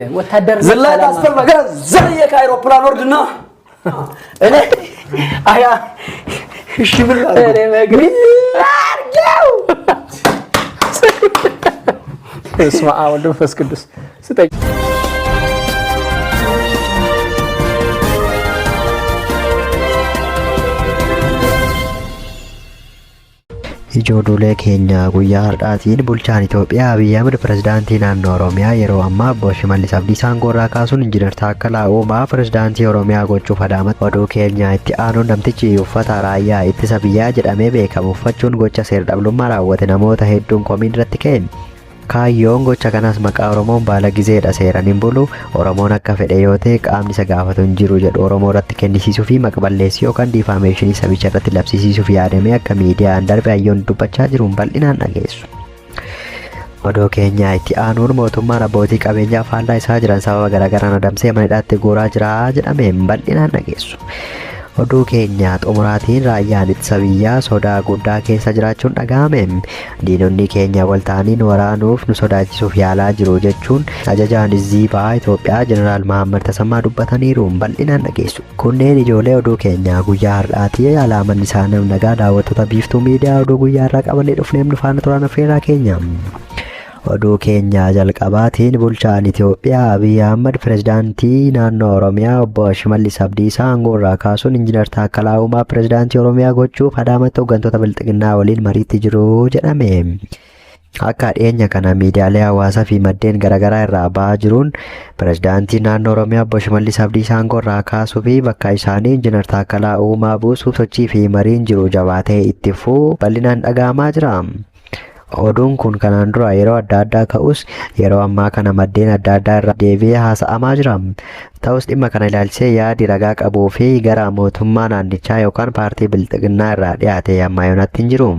وتهدر زلات أسفل مجال زي كايروبلان وردنا أنا أيا شبل أنا ما قلت اسمع أول دفس كدس ستة Ijoollee keenya guyyaa har'aatiin bulchaan Itoophiyaa Abiyyi Ahmed pirezidaantii naannoo Oromiyaa yeroo ammaa Obbo Shimallis Abdiisaa aangorraa kaasuun Injiinar Taakkalaa Uumaa pirezidaantii Oromiyaa gochuuf adaamate. Oduu keenya itti aanuun namtichi uffata raayyaa ittisa biyyaa jedhamee beekamu uffachuun gocha seer-dhabdummaa raawwate namoota hedduun komiin irratti ka'e. Kaayyoon gocha kanaas maqaa Oromoon baala gizeedha seeraniin bulu Oromoon akka fedhe yoo ta'e qaamni isa gaafatu hin jiru jedhu Oromoo irratti kennisiisuu fi maqballeessii yookaan diifaameeshinii sabicha irratti labsiisuuf yaadamee akka miidiyaan darbe hayyoon dubbachaa jiruun bal'inaan dhageessu. Oduu keenya itti aanuun mootummaan abbootii qabeenyaa faallaa isaa jiran sababa garaagaraan adamsee mana hidhaatti guuraa jira jedhameen bal'inaan dhageessu. Oduu keenya xumuraatiin raayyaan ittisa biyyaa sodaa guddaa keessa jiraachuun dhaga'ame. Diinonni keenya wal ta'anii nu waraanuuf nu sodaachisuuf yaalaa jiru jechuun ajajaan Izziibaa Itoophiyaa Jeneraal Mahammad Tasammaa dubbataniiru bal'inaan dhageessu. Kunneen ijoollee oduu keenya guyyaa har'aatii alaaman isaanii nagaa daawwattoota biiftuu miidiyaa oduu guyyaa har'aa qabannee dhufneef nu faana turan affeerraa keenya. Oduu keenya jalqabaatiin bulchaan Itoophiyaa Abiyyi Ahmed pirezidaantii naannoo Oromiyaa Obbo Shimallis Abdiisaa aangorraa kaasuun Injiinar Taakkalaa Uumaa pirezidaantii Oromiyaa gochuuf adaamatti hooggantoota bilxiginnaa waliin mariitti jiru jedhame. Akka dhiyeenya kana miidiyaalee hawaasaa fi maddeen garaagaraa irraa ba'aa jiruun pirezidaantii naannoo Oromiyaa Obbo Shimallis Abdiisaa aangorraa kaasuu fi bakka isaanii Injiinar Taakkalaa Uumaa buusuuf sochii fi mariin jiru jabaatee itti fufuu bal'inaan dhaga'amaa jira. Oduun kun kanaan dura yeroo adda addaa ka'us yeroo ammaa kana maddeen adda addaa irraa deebi'ee haasa'amaa jira. Ta'us dhimma kana ilaalchisee yaadi ragaa qabuu fi gara mootummaa naannichaa yookaan paartii bilxiginnaa irraa dhiyaate amma yoonatti hin jiru.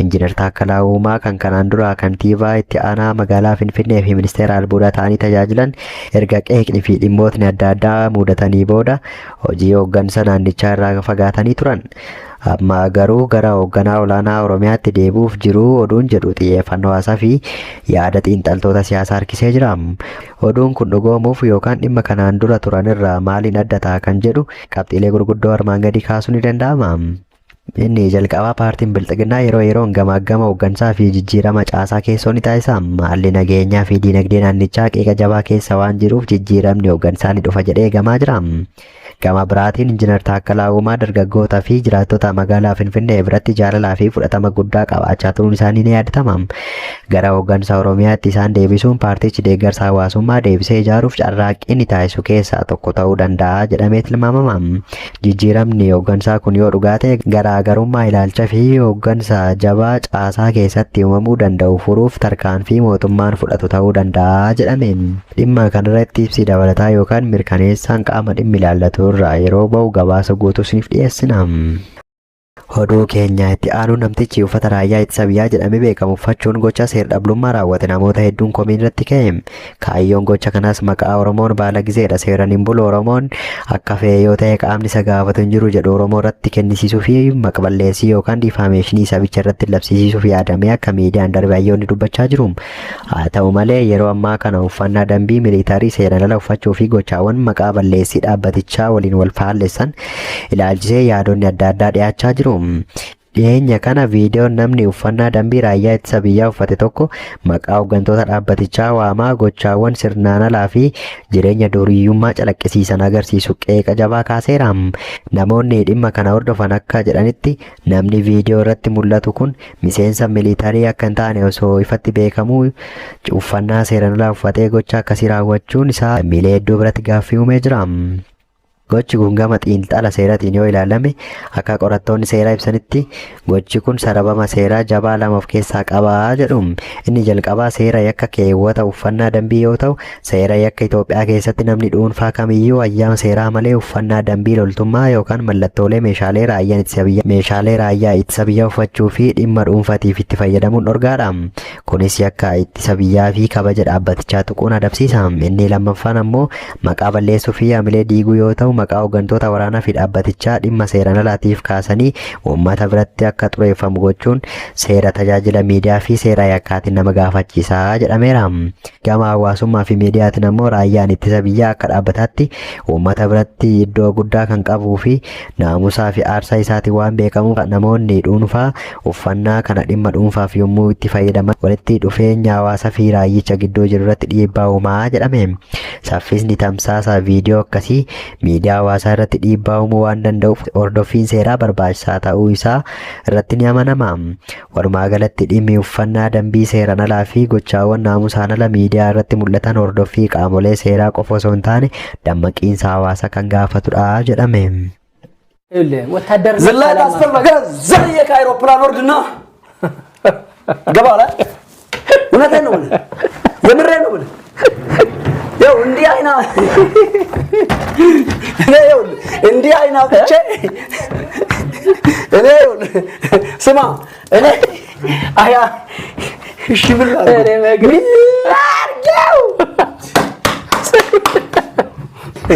Injiinar Taakkalaa Uumaa kan kanaan dura kantiibaa itti aanaa magaalaa Finfinnee fi ministeera albuudaa ta'anii tajaajilan erga qeeqni fi dhimmootni adda addaa mudatanii booda hojii hooggansa naannichaa irraa fagaatanii turan. Amma garuu gara hoogganaa olaanaa Oromiyaatti deebi'uuf jiru oduun jedhu xiyyeeffannoo hawaasaa fi yaada xiinxaltoota siyaasaa harkisee jira. Oduun kun dhugoomuuf yookaan dhimma kanaan dura turan irraa maaliin adda ta'a kan jedhu qabxiilee gurguddoo armaan gadii kaasuun ni danda'ama. Inni jalqabaa paartiin bilxiginnaa yeroo yeroon gamaagama hooggansaa fi jijjiirama caasaa keessoo ni taasisa. Haalli nageenyaa fi diinagdee naannichaa qeeqa jabaa keessa waan jiruuf jijjiiramni hooggansaa ni dhufa jedhee eegamaa jira. Gama biraatiin Injiinar Taakkalaa Uumaa dargaggootaa fi jiraattota magaalaa Finfinnee biratti jaalalaa fi fudhatama guddaa qabaachaa turuun isaanii ni yaadatama. Gara hooggansa Oromiyaatti isaan deebisuun paartichi deeggarsa hawaasummaa deebisee ijaaruuf carraaqqii ni taasisu keessaa tokko ta'uu danda'a jedhamee tilmaamama. Jijjiiramni hooggansaa kun yoo dhugaa ta'e garaagarummaa ilaalcha fi hooggansa jabaa caasaa keessatti uumamuu danda'u furuuf tarkaanfii mootummaan fudhatu ta'uu danda'a jedhame. Dhimma kanarratti ibsi dabalataa yookaan mirkaneessaan qaama dhimmi ilaallatu irraa yeroo ba'u gabaasa guutuu isiniif dhiyeessina. Oduu keenya itti aanuun namtichi uffata raayyaa ittisa biyyaa jedhamee beekamu uffachuun gocha seer-dhabdummaa raawwate namoota hedduun komiin irratti ka'e. Kaayyoon gocha kanaas maqaa Oromoon baala gizeedha seeraniin bulu Oromoon akka fedhe yoo ta'e qaamni isa gaafatu hin jiru jedhu Oromoo irratti kennisiisuu fi maqballeessii yookaan diifaameeshinii sabicha irratti labsiisuuf yaadamee akka miidiyaan darbe hayyoonni dubbachaa jiru. Haa ta'u malee yeroo ammaa kana uffannaa dambii miliitarii seeraan ala uffachuu fi gochaawwan maqaa balleessii dhaabbatichaa waliin wal faalleessan ilaalchisee yaadonni adda addaa dhiyaachaa jiru. Dhiyeenya kana viidiyoon namni uffannaa dambii raayyaa ittisa biyyaa uffate tokko maqaa hooggantoota dhaabbatichaa waamaa gochaawwan sirnaan alaa fi jireenya duriyyummaa calaqqisiisan agarsiisu qeeqa jabaa kaaseera. Namoonni dhimma kana hordofan akka jedhanitti namni viidiyoo irratti mul'atu kun miseensa miliitarii akka hin taane osoo ifatti beekamuu uffannaa seeraan alaa uffatee gocha akkasii raawwachuun isaa miilee hedduu biratti gaaffii uumee jira. Gochi kun gama xiinxala seeraatiin yoo ilaalame akka qorattoonni seeraa ibsanitti gochi kun sarabama seeraa jabaa lama of keessaa qaba jedhu. Inni jalqabaa seera yakka keewwata uffannaa dambii yoo ta'u seera yakka Itoophiyaa keessatti namni dhuunfaa kamiyyuu ayyaama seeraa malee uffannaa dambii loltummaa yookaan mallattoolee meeshaalee raayyaa ittisa biyyaa uffachuu fi dhimma dhuunfaatiif itti fayyadamuun dhorgaadha. Kunis yakka ittisa biyyaa fi kabaja dhaabbatichaa tuquun adabsiisa. Inni lammaffaan ammoo maqaa balleessuu fi haamilee diiguu yoo ta'u maqaa hooggantoota waraanaa fi dhaabbatichaa dhimma seeraan alaatiif kaasanii uummata biratti akka xureeffamu gochuun seera tajaajila miidiyaa fi seera yakkaatiin nama gaafachiisaa jedhameera. Gama hawaasummaa fi miidiyaatiin ammoo raayyaan ittisa biyyaa akka dhaabbataatti uummata biratti iddoo guddaa kan qabuu fi naamusaa fi aarsaa isaatiin waan beekamuuf namoonni dhuunfaa uffannaa kana dhimma dhuunfaaf yommuu itti fayyadaman walitti dhufeenya hawaasaa fi raayyicha gidduu jiru irratti dhiibbaa uumaa jedhame. Saffisni tamsaasa viidiyoo akkasii miidiyaa hawaasaa irratti dhiibbaa uumuu waan danda'uuf hordoffiin seeraa barbaachisaa ta'uu isaa irratti ni amanama. Walumaa galatti dhimmi uffannaa dambii seeraan alaa fi gochaawwan naamusaan ala miidiyaa irratti mul'atan hordoffii qaamolee seeraa qofa osoo hin taane dammaqiinsa hawaasaa kan gaafatudha jedhame. ዝላይ ካስፈለገ ዘልዬ ከአይሮፕላን ወርድና ገባ ላይ እውነቴን ነው የምልህ፣ የምሬን ነው የምልህ። ያው እንዲህ አይና እንዲህ አይና ብቻ እኔ ስማ እኔ አያ እሺ ብላ እኔ መግቢ አርገው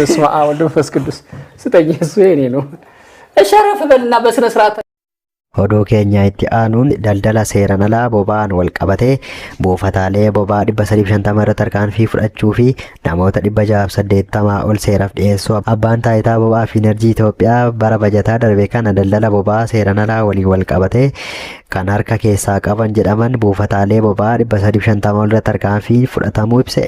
እስማ አሁን መንፈስ ቅዱስ ስጠኝ እሱ የኔ ነው። እሸረፍ በልና በስነ ስርዓት Oduu keenya itti aanuun daldala seeraan alaa boba'aan wal qabatee buufataalee boba'aa 350 irratti tarkaanfii fudhachuu fi namoota 680 ol seeraaf dhiyeessuu abbaan taayitaa boba'aa fi enerjii Itoophiyaa bara bajataa darbe kana daldala boba'aa seeraan alaa waliin wal qabatee kan harka keessaa qaban jedhaman buufataalee boba'aa 350 ol irratti tarkaanfii fudhatamuu ibse.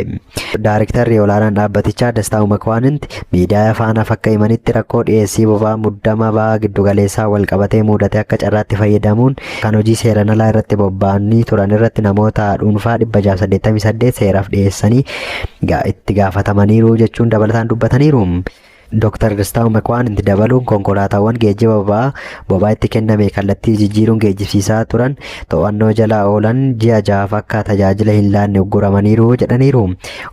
Daarektarri olaanaan dhaabbatichaa Dastaa'uu Makwaanint miidiyaa afaanaaf akka himanitti rakkoo dhiyeessii boba'aa muddama ba'aa giddugaleessaa wal qabatee mudate akka irratti fayyadamuun kan hojii seeraan alaa irratti bobba'anii turan irratti namoota dhuunfaa 688 seeraaf dhiyeessanii itti gaafatamaniiru jechuun dabalataan dubbataniiru. Dr. Dastaa'uu Makwaanint dabaluun konkolaataawwan geejjiba boba'aa itti kenname kallattii jijjiiruun geejjibsiisaa turan to'annoo jala oolan ji'a 6 akka tajaajila hin laanne ugguramaniiru jedhaniiru.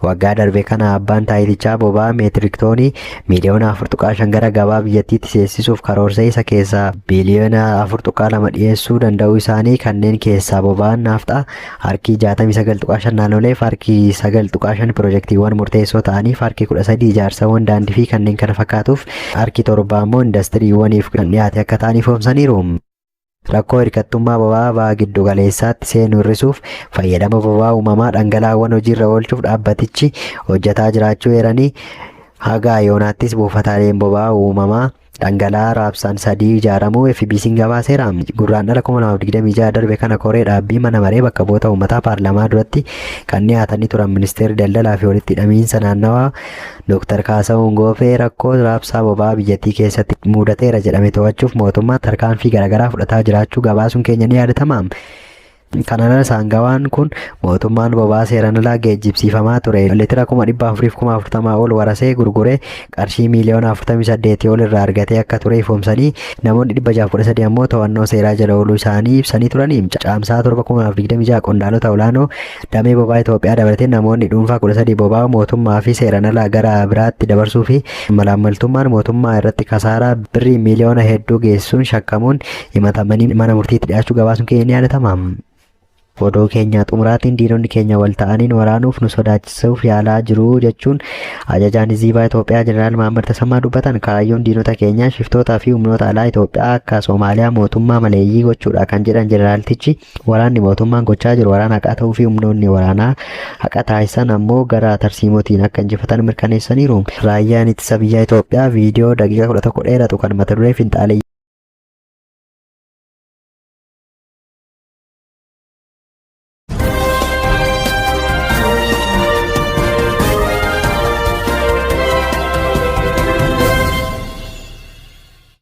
Waggaa darbe kana abbaan taayitichaa boba'aa meetirik toonii miiliyoona 4.5 gara gabaa biyyattiitti seensisuuf karoorsee isa keessaa biiliyoona 4.2 dhiyeessuu danda'uu isaanii kanneen keessaa boba'aan naafxaa harki 69.5 naannoleef harki 9.5 piroojeektiiwwan murteessoo ta'aniif harki 13 ijaarsawwan daandii fi kanneen kana fakkaatuuf harki 7 immoo indastiriiwwaniif kan dhiyaate akka ta'aniif ibsaniiru. Rakkoo hirkattummaa boba'aa giddu galeessaatti seenuu hir'isuuf fayyadama boba'aa uumamaa dhangalaa'aawwan hojiirra oolchuuf dhaabbatichi hojjetaa jiraachuu eeranii haga yoonaattis buufataaleen boba'aa uumamaa dhangala'aa raabsaan 3 ijaaramuu FBC'n gabaaseera. Gurraandhala 2026 darbe kana koree dhaabbii mana maree bakka bu'oota uummataa paarlaamaa duratti kan dhiyaatanii turan ministeerri daldalaa fi walitti hidhamiinsa naannawaa Dr. Kaasahuun Goofee rakkoo raabsaa boba'aa biyyattii keessatti mudateera jedhame to'achuuf mootummaa tarkaanfii garaagaraa fudhataa jiraachuu gabaasuun keenya ni yaadatama. Kanaan saangawaan kun mootummaan boba'aa seeraan alaa geejjibsiifamaa ture litira 440 ol warasee gurguree qarshii miiliyoona 48 ol irraa argatee akka ture ifoomsanii namoonni 613 ammoo to'annoo seeraa jala ooluu isaanii ibsanii turanii. Caamsaa 2026 qondaalota olaanoo damee boba'aa Itoophiyaa dabalatee namoonni dhuunfaa 13 boba'aa mootummaa fi seeraan alaa gara biraatti dabarsuu fi malaammaltummaan mootummaa irratti kasaaraa birrii miiliyoona hedduu geessuun shakkamuun himatamanii mana murtiitti dhiyaachuu gabaasuun keenya ni yaadatama. Oduu keenya xumuraatiin diinonni keenya wal ta'aniin waraanuuf nu sodaachisuuf yaalaa jiru jechuun ajajaan Hizbaa Itoophiyaa Jeneraal Mahammad Tasammaa dubbatan. Kaayyoon diinota keenyaa shiftootaa fi humnoota alaa Itoophiyaa akka Soomaaliyaa mootummaa maleeyyii gochuudha kan jedhan Jeneraaltichi waraanni mootummaan gochaa jiru waraana haqaa ta'uu fi humnoonni waraanaa haqa taasisan ammoo gara tarsiimootiin akka injifatan mirkaneessaniiru. Raayyaan ittisa biyyaa Itoophiyaa viidiyoo daqiiqaa 11 dheeratu kan mata duree finxaalee